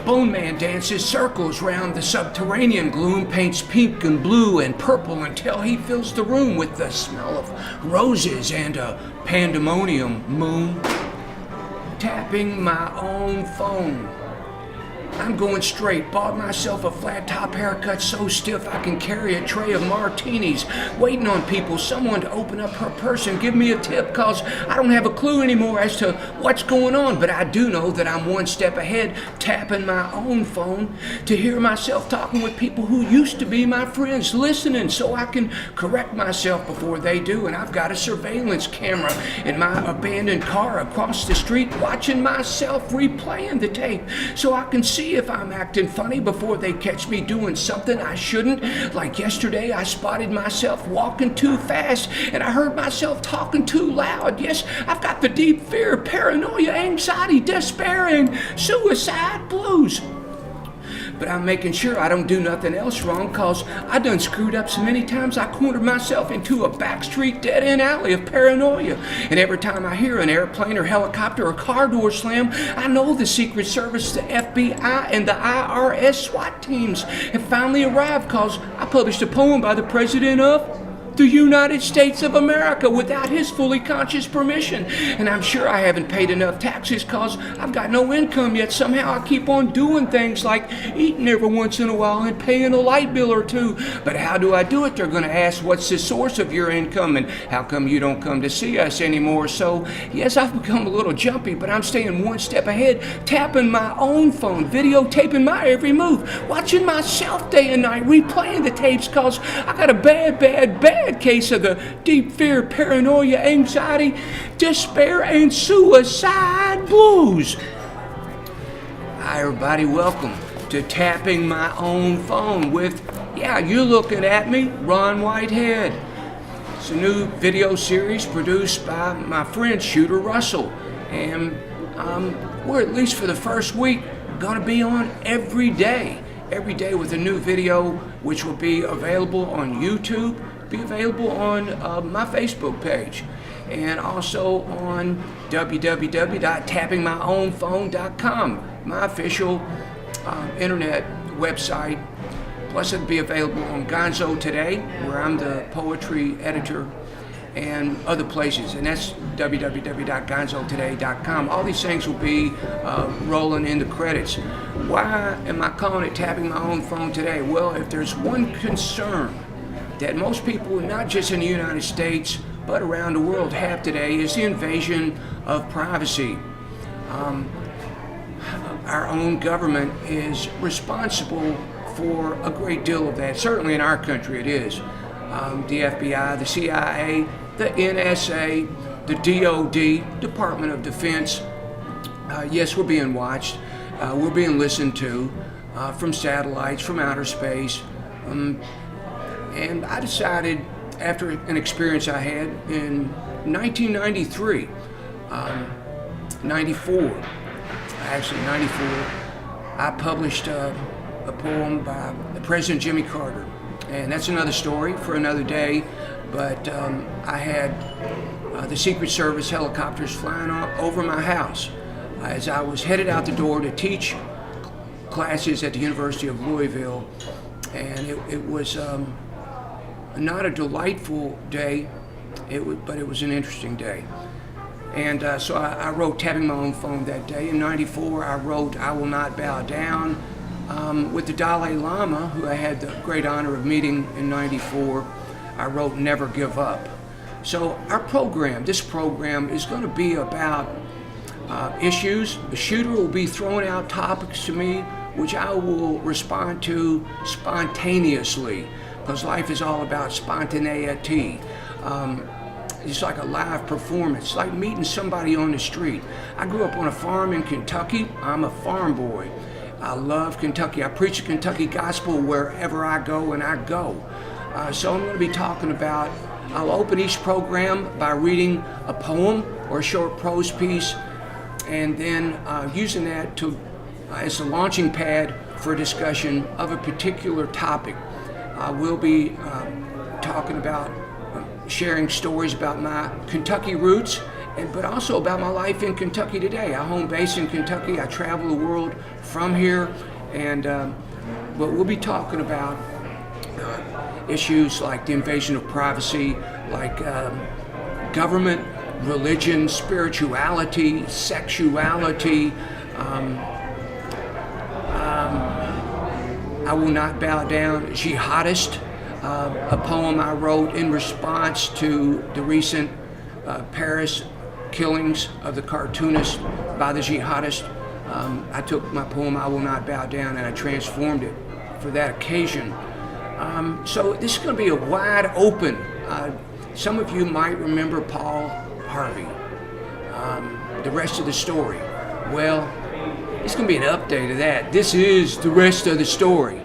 Bone Man dances circles round the subterranean gloom, paints pink and blue and purple until he fills the room with the smell of roses and a pandemonium moon. Tapping my own phone. I'm going straight, bought myself a flat top haircut so stiff I can carry a tray of martinis, waiting on people, someone to open up her purse and give me a tip, cause I don't have a clue anymore as to what's going on, but I do know that I'm one step ahead, tapping my own phone to hear myself talking with people who used to be my friends, listening so I can correct myself before they do, and I've got a surveillance camera in my abandoned car across the street watching myself replaying the tape so I can see if I'm acting funny before they catch me doing something I shouldn't. Like yesterday, I spotted myself walking too fast and I heard myself talking too loud. Yes, I've got the deep fear, paranoia, anxiety, despair, and suicide blues. But I'm making sure I don't do nothing else wrong, cause I done screwed up so many times I cornered myself into a backstreet dead-end alley of paranoia. And every time I hear an airplane or helicopter or car door slam, I know the Secret Service, the FBI, and the IRS SWAT teams have finally arrived, cause I published a poem by the President of the United States of America without his fully conscious permission. And I'm sure I haven't paid enough taxes cause I've got no income, yet somehow I keep on doing things like eating every once in a while and paying a light bill or two. But how do I do it? They're gonna ask, what's the source of your income and how come you don't come to see us anymore? So yes, I've become a little jumpy, but I'm staying one step ahead, tapping my own phone, videotaping my every move, watching myself day and night, replaying the tapes cause I got a bad case of the deep fear, paranoia, anxiety, despair, and suicide blues. Hi everybody, welcome to Tapping My Own Phone with, you're looking at me, Ron Whitehead. It's a new video series produced by my friend Shooter Russell, and we're, at least for the first week, gonna be on every day with a new video which will be available on YouTube, be available on my Facebook page, and also on www.tappingmyownphone.com, my official internet website. Plus it'll be available on Gonzo Today, where I'm the poetry editor, and other places, and that's www.gonzotoday.com. All these things will be rolling in the credits. Why am I calling it Tapping My Own Phone today? Well, if there's one concern that most people, not just in the United States, but around the world have today, is the invasion of privacy. Our own government is responsible for a great deal of that. Certainly in our country it is. The FBI, the CIA, the NSA, the DOD, Department of Defense. Yes, we're being watched. We're being listened to from satellites, from outer space. And I decided, after an experience I had in 1993, 94, I published a poem by President Jimmy Carter. And that's another story for another day, but I had the Secret Service helicopters flying over my house as I was headed out the door to teach classes at the University of Louisville. And it was not a delightful day, but it was an interesting day. And so I wrote Tapping My Own Phone that day. In 94, I wrote I Will Not Bow Down with the Dalai Lama, who I had the great honor of meeting in 94. I wrote Never Give Up. So this program is going to be about issues. The shooter will be throwing out topics to me, which I will respond to spontaneously, because life is all about spontaneity. It's like a live performance, like meeting somebody on the street. I grew up on a farm in Kentucky. I'm a farm boy. I love Kentucky. I preach the Kentucky gospel wherever I go, and I go. So I'm going to be talking about, I'll open each program by reading a poem or a short prose piece, and then using that as a launching pad for a discussion of a particular topic. I will be talking about sharing stories about my Kentucky roots but also about my life in Kentucky today. I home base in Kentucky. I travel the world from here, and but we'll be talking about issues like the invasion of privacy, like government, religion, spirituality, sexuality. I Will Not Bow Down, Jihadist, a poem I wrote in response to the recent Paris killings of the cartoonist by the jihadist. I took my poem I Will Not Bow Down and I transformed it for that occasion. So this is going to be a wide open. Some of you might remember Paul Harvey. The rest of the story. Well, it's going to be an update of that. This is the rest of the story.